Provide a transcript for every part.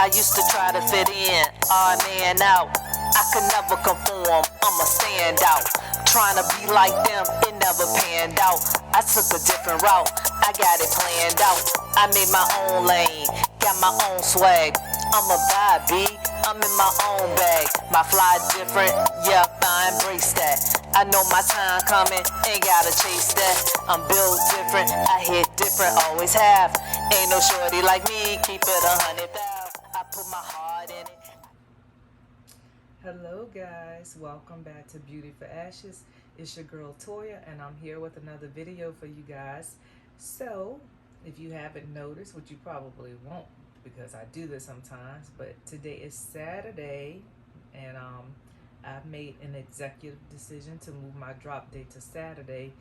I used to try to fit in, odd man out. I could never conform, I'm a standout. Trying to be like them, it never panned out. I took a different route, I got it planned out. I made my own lane, got my own swag. I'm a vibe, B, I'm in my own bag. My fly different, yep, I embrace that. I know my time coming, ain't gotta chase that. I'm built different, I hit different, always have. Ain't no shorty like me, keep it 100,000. I put my heart in it. Hello guys, welcome back to Beauty for Ashes. It's your girl Toya and I'm here with another video for you guys. So if you haven't noticed, which you probably won't because I do this sometimes, but today is Saturday and I've made an executive decision to move my drop date to Saturday.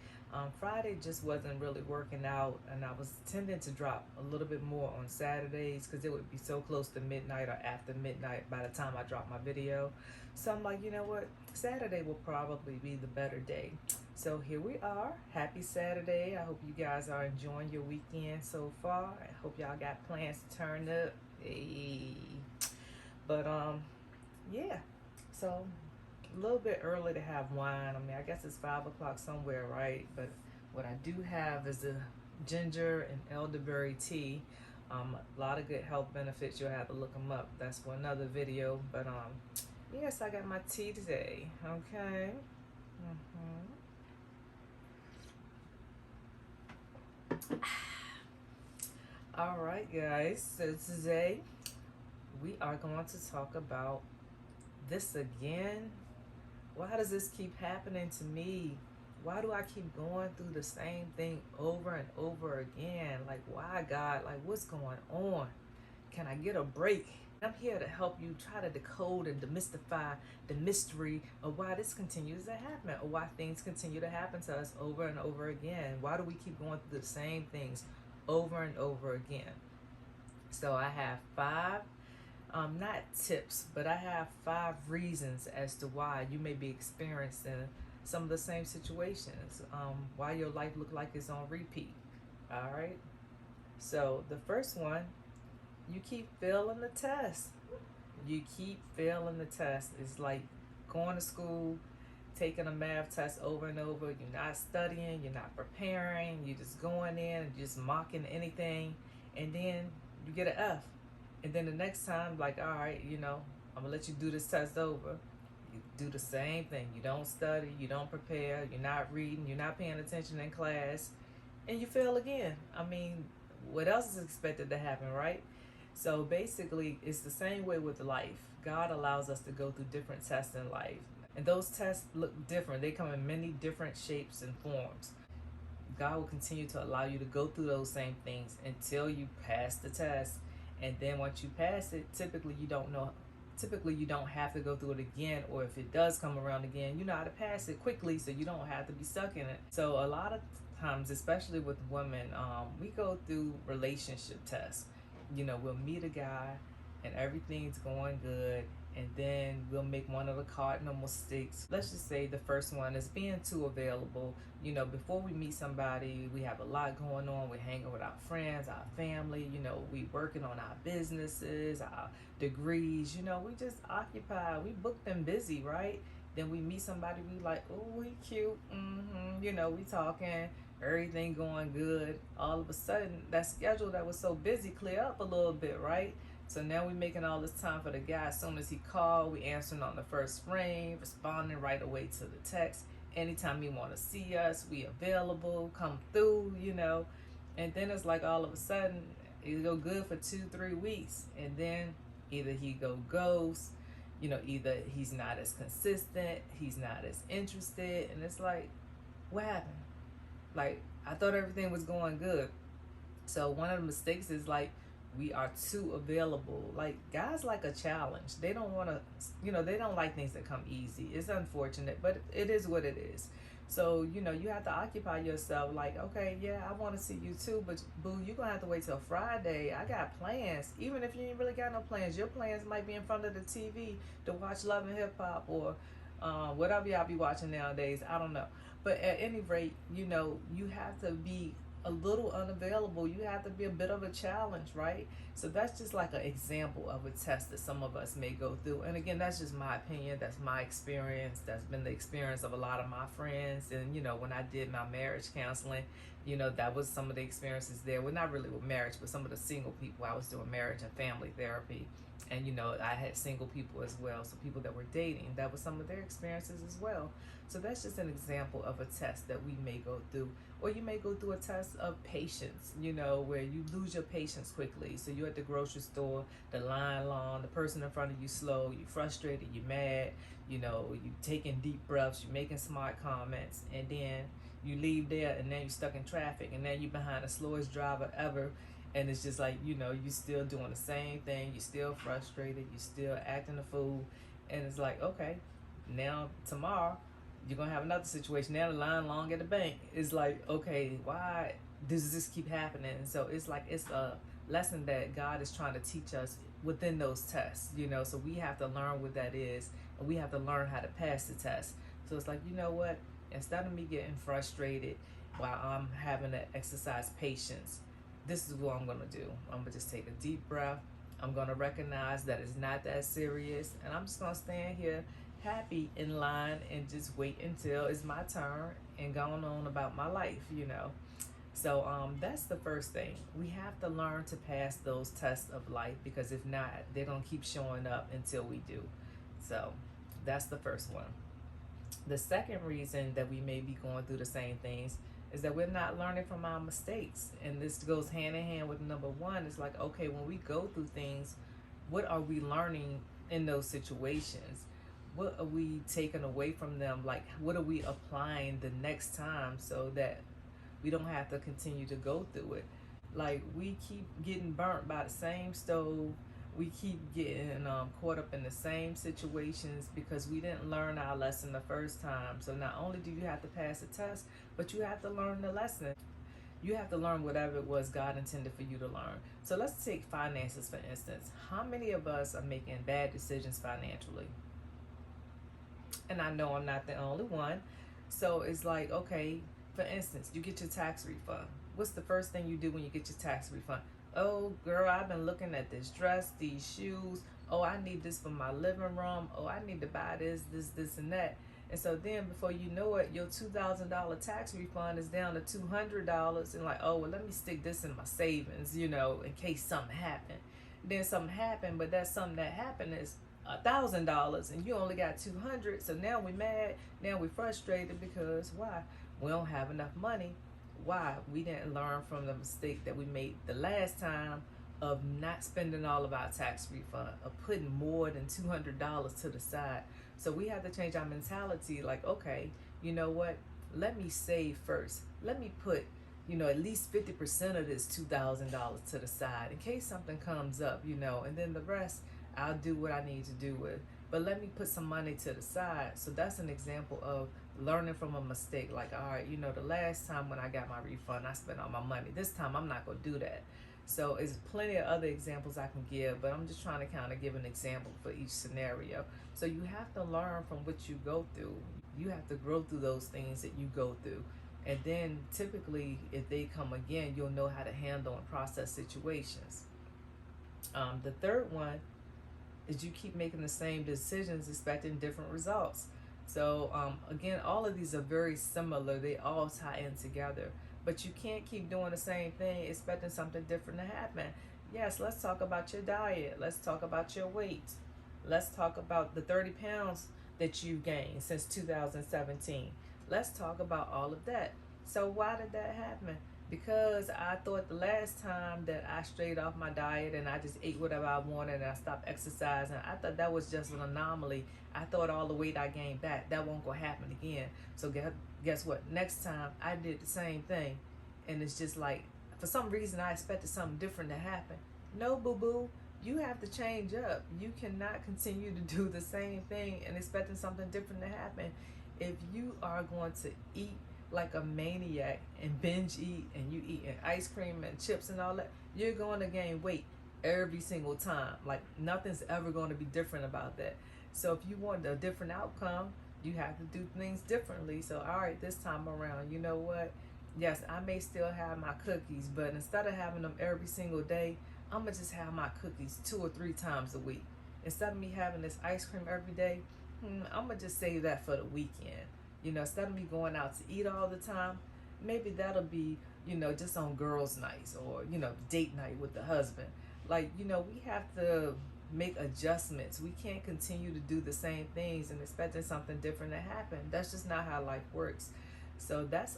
Friday just wasn't really working out, and I was tending to drop a little bit more on Saturdays because it would be so close to midnight or after midnight by the time I drop my video. So I'm like, you know what? Saturday will probably be the better day. So here we are. Happy Saturday. I hope you guys are enjoying your weekend so far. I hope y'all got plans to turn up. Hey. But yeah. So a little bit early to have wine. I mean, I guess it's 5 o'clock somewhere, right? But what I do have is the ginger and elderberry tea. A lot of good health benefits. You'll have to look them up. That's for another video. But yes, I got my tea today. Okay. All right, guys. So today we are going to talk about this again. Why does this keep happening to me? Why do I keep going through the same thing over and over again? Like, why, God? Like, what's going on? Can I get a break? I'm here to help you try to decode and demystify the mystery of why this continues to happen, or why things continue to happen to us over and over again. Why do we keep going through the same things over and over again? So I have 5 not tips, but I have 5 reasons as to why you may be experiencing some of the same situations, why your life look like it's on repeat. All right. So the first one, you keep failing the test. You keep failing the test. It's like going to school, taking a math test over and over. You're not studying, you're not preparing, you're just going in and just mocking anything, and then you get an F. And then the next time, like, all right, I'm gonna let you do this test over. You do the same thing. You don't study, you don't prepare, you're not reading, you're not paying attention in class, and you fail again. I mean, what else is expected to happen, right? So basically, it's the same way with life. God allows us to go through different tests in life. And those tests look different. They come in many different shapes and forms. God will continue to allow you to go through those same things until you pass the test. And then once you pass it, typically you don't have to go through it again, or if it does come around again, you know how to pass it quickly so you don't have to be stuck in it. So a lot of times, especially with women, we go through relationship tests. We'll meet a guy and everything's going good, and then we'll make one of the cardinal mistakes. Let's just say the first one is being too available. Before we meet somebody, we have a lot going on. We're hanging with our friends, our family, we working on our businesses, our degrees, we just occupied, we booked and busy, right? Then we meet somebody, we like, oh, he cute, we talking, everything going good. All of a sudden, that schedule that was so busy clear up a little bit, right? So now we're making all this time for the guy. As soon as he called, we answering on the first ring, responding right away to the text. Anytime he want to see us, we available, come through, And then it's like all of a sudden, it go good for 2-3 weeks. And then either he go ghost, either he's not as consistent, he's not as interested. And it's like, what happened? Like, I thought everything was going good. So one of the mistakes is like, we are too available. Like, guys like a challenge. They don't want to, they don't like things that come easy. It's unfortunate, but it is what it is. So, you have to occupy yourself. Like, okay, yeah, I want to see you too, but boo, you're going to have to wait till Friday. I got plans. Even if you ain't really got no plans, your plans might be in front of the TV to watch Love and Hip Hop or whatever y'all be watching nowadays. I don't know. But at any rate, you have to be a little unavailable. You have to be a bit of a challenge, right? So that's just like an example of a test that some of us may go through. And again, that's just my opinion. That's my experience. That's been the experience of a lot of my friends. And, when I did my marriage counseling, that was some of the experiences there. Well, not really with marriage, but some of the single people. I was doing marriage and family therapy. And, I had single people as well. So people that were dating, that was some of their experiences as well. So that's just an example of a test that we may go through. Or you may go through a test of patience, where you lose your patience quickly. So you're at the grocery store, the line long, the person in front of you slow, you frustrated, you mad, you taking deep breaths, you making smart comments, and then you leave there and then you're stuck in traffic and then you're behind the slowest driver ever. And it's just like, you still doing the same thing, you're still frustrated, you're still acting a fool. And it's like, okay, now tomorrow you're gonna have another situation. Now the line long at the bank. It's like, okay, why does this keep happening? And so it's like it's a lesson that God is trying to teach us within those tests, So we have to learn what that is, and we have to learn how to pass the test. So it's like, you know what? Instead of me getting frustrated while I'm having to exercise patience, this is what I'm gonna do. I'm gonna just take a deep breath. I'm gonna recognize that it's not that serious, and I'm just gonna stand here happy in line and just wait until it's my turn and going on about my life. So that's the first thing. We have to learn to pass those tests of life, because if not, they're gonna keep showing up until we do. So that's the first one. The second reason that we may be going through the same things is that we're not learning from our mistakes. And this goes hand in hand with number one. It's like, okay, when we go through things, what are we learning in those situations? What are we taking away from them? Like, what are we applying the next time so that we don't have to continue to go through it? Like, we keep getting burnt by the same stove. We keep getting caught up in the same situations because we didn't learn our lesson the first time. So not only do you have to pass the test, but you have to learn the lesson. You have to learn whatever it was God intended for you to learn. So let's take finances, for instance. How many of us are making bad decisions financially? And I know I'm not the only one. So it's like, okay, for instance, you get your tax refund. What's the first thing you do when you get your tax refund? Oh, girl, I've been looking at this dress, these shoes. Oh, I need this for my living room. Oh, I need to buy this, and that. And so then before you know it, your $2,000 tax refund is down to $200. And like, oh, well, let me stick this in my savings, in case something happened. Then something happened, but that something that happened is $1,000 and you only got 200. So now we're mad. Now we're frustrated because why? We don't have enough money. Why? We didn't learn from the mistake that we made the last time of not spending all of our tax refund, of putting more than $200 to the side. So we have to change our mentality. Like, okay, you know what? Let me save first. Let me put at least 50% of this $2,000 to the side in case something comes up, and then the rest I'll do what I need to do with. But let me put some money to the side. So that's an example of learning from a mistake. Like, all right, the last time when I got my refund, I spent all my money. This time I'm not going to do that. So there's plenty of other examples I can give, but I'm just trying to kind of give an example for each scenario. So you have to learn from what you go through. You have to grow through those things that you go through. And then typically, if they come again, you'll know how to handle and process situations. The third one is you keep making the same decisions expecting different results. So again, all of these are very similar. They all tie in together. But you can't keep doing the same thing expecting something different to happen. Yes, let's talk about your diet. Let's talk about your weight. Let's talk about the 30 pounds that you've gained since 2017. Let's talk about all of that. So why did that happen? Because I thought the last time that I strayed off my diet and I just ate whatever I wanted and I stopped exercising, I thought that was just an anomaly. I thought all the weight I gained back, that won't go happen again. So guess what? Next time I did the same thing. And it's just like, for some reason I expected something different to happen. No, boo-boo. You have to change up. You cannot continue to do the same thing and expecting something different to happen. If you are going to eat like a maniac and binge eat and you eating ice cream and chips and all that, you're going to gain weight every single time. Like, nothing's ever going to be different about that. So if you want a different outcome, you have to do things differently. So all right, this time around, you know what? Yes, I may still have my cookies, but instead of having them every single day, I'm gonna just have my cookies 2 or 3 times a week. Instead of me having this ice cream every day, I'm gonna just save that for the weekend. Instead of me going out to eat all the time, maybe that'll be, just on girls' nights or, date night with the husband. Like, we have to make adjustments. We can't continue to do the same things and expecting something different to happen. That's just not how life works. So that's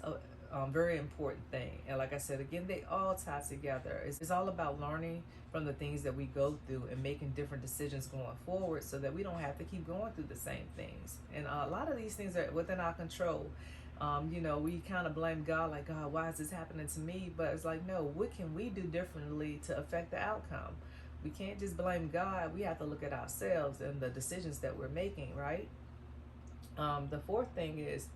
a very important thing. And like I said, again, they all tie together. It's all about learning from the things that we go through and making different decisions going forward so that we don't have to keep going through the same things. And a lot of these things are within our control. We kind of blame God, like, God, why is this happening to me? But it's like, no, what can we do differently to affect the outcome? We can't just blame God. We have to look at ourselves and the decisions that we're making, right? The fourth thing is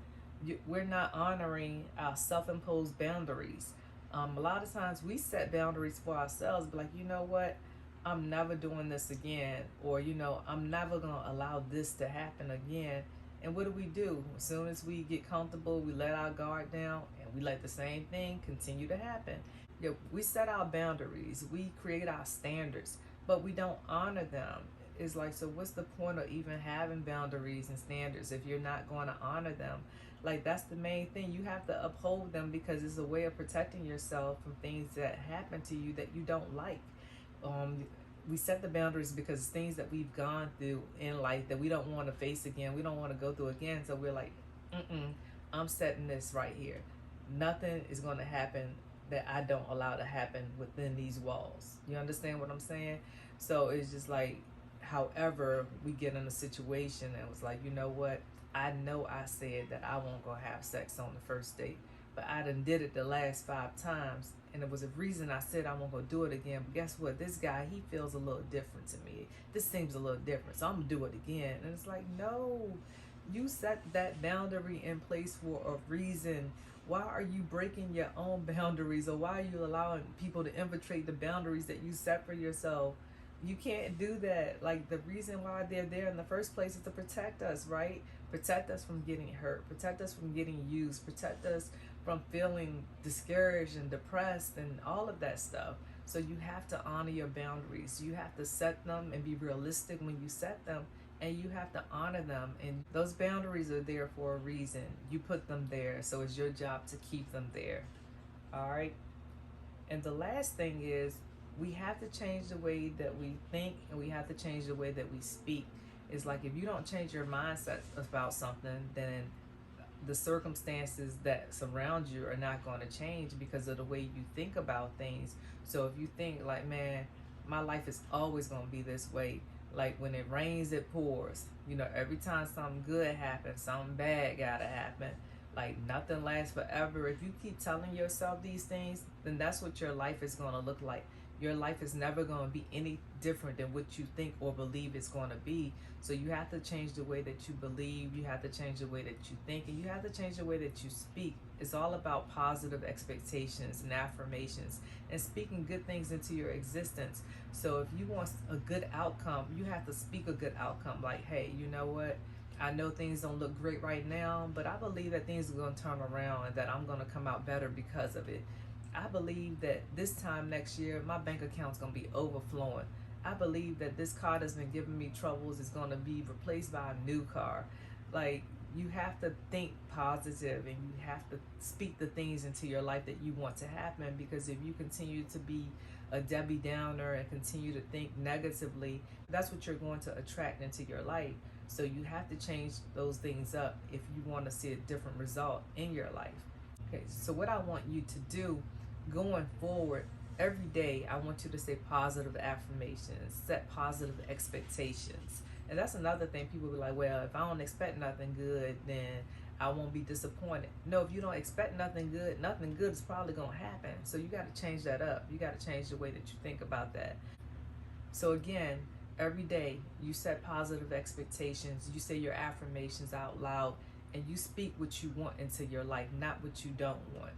we're not honoring our self-imposed boundaries. A lot of times we set boundaries for ourselves, but like, you know what? I'm never doing this again, or I'm never gonna allow this to happen again. And what do? As soon as we get comfortable, we let our guard down and we let the same thing continue to happen. We set our boundaries, we create our standards, but we don't honor them. It's like, so what's the point of even having boundaries and standards if you're not going to honor them? Like, that's the main thing. You have to uphold them because it's a way of protecting yourself from things that happen to you that you don't like. um, we set the boundaries because things that we've gone through in life that we don't want to face again, we don't want to go through again. So we're like, I'm setting this right here. Nothing is going to happen that I don't allow to happen within these walls. You understand what I'm saying? So it's just like, however, we get in a situation and it was like, you know what? I know I said that I won't go have sex on the first date, but I done did it the last 5 times, and it was a reason I said I won't go do it again. But guess what? This guy, he feels a little different to me. This seems a little different, so I'm gonna do it again. And it's like, no, you set that boundary in place for a reason. Why are you breaking your own boundaries, or why are you allowing people to infiltrate the boundaries that you set for yourself? You can't do that. Like, the reason why they're there in the first place is to protect us, right? Protect us from getting hurt, protect us from getting used, protect us from feeling discouraged and depressed and all of that stuff. So you have to honor your boundaries. You have to set them and be realistic when you set them, and you have to honor them. And those boundaries are there for a reason. You put them there, so it's your job to keep them there. All right. And the last thing is, we have to change the way that we think, and we have to change the way that we speak. It's like, if you don't change your mindset about something, then the circumstances that surround you are not going to change because of the way you think about things. So if you think like, man, my life is always going to be this way, like when it rains it pours, every time something good happens, something bad gotta happen, like nothing lasts forever. If you keep telling yourself these things, then that's what your life is going to look like. Your life is never going to be any different than what you think or believe it's going to be. So you have to change the way that you believe, you have to change the way that you think, and you have to change the way that you speak. It's all about positive expectations and affirmations and speaking good things into your existence. So if you want a good outcome, you have to speak a good outcome. Like, hey, you know what? I know things don't look great right now, but I believe that things are going to turn around and that I'm going to come out better because of it. I believe that this time next year, my bank account's going to be overflowing. I believe that this car that's been giving me troubles is going to be replaced by a new car. Like, you have to think positive, and you have to speak the things into your life that you want to happen, because if you continue to be a Debbie Downer and continue to think negatively, that's what you're going to attract into your life. So you have to change those things up if you want to see a different result in your life. Okay, so what I want you to do going forward, every day, I want you to say positive affirmations, set positive expectations. And that's another thing. People be like, well, if I don't expect nothing good, then I won't be disappointed. No, if you don't expect nothing good is probably going to happen. So you got to change that up. You got to change the way that you think about that. So again, every day you set positive expectations, you say your affirmations out loud, and you speak what you want into your life, not what you don't want.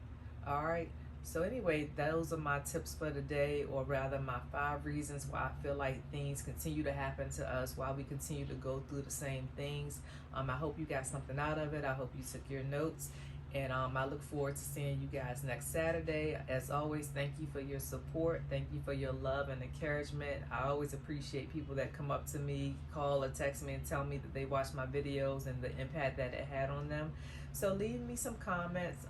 All right. So anyway, those are my tips for today, or rather my 5 reasons why I feel like things continue to happen to us, why we continue to go through the same things. I hope you got something out of it. I hope you took your notes. And I look forward to seeing you guys next Saturday. As always, thank you for your support. Thank you for your love and encouragement. I always appreciate people that come up to me, call or text me and tell me that they watch my videos and the impact that it had on them. So leave me some comments,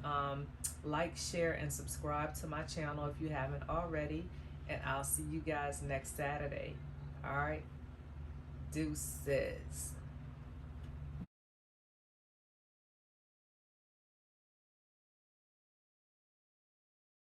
like, share, and subscribe to my channel if you haven't already. And I'll see you guys next Saturday. All right. Deuces.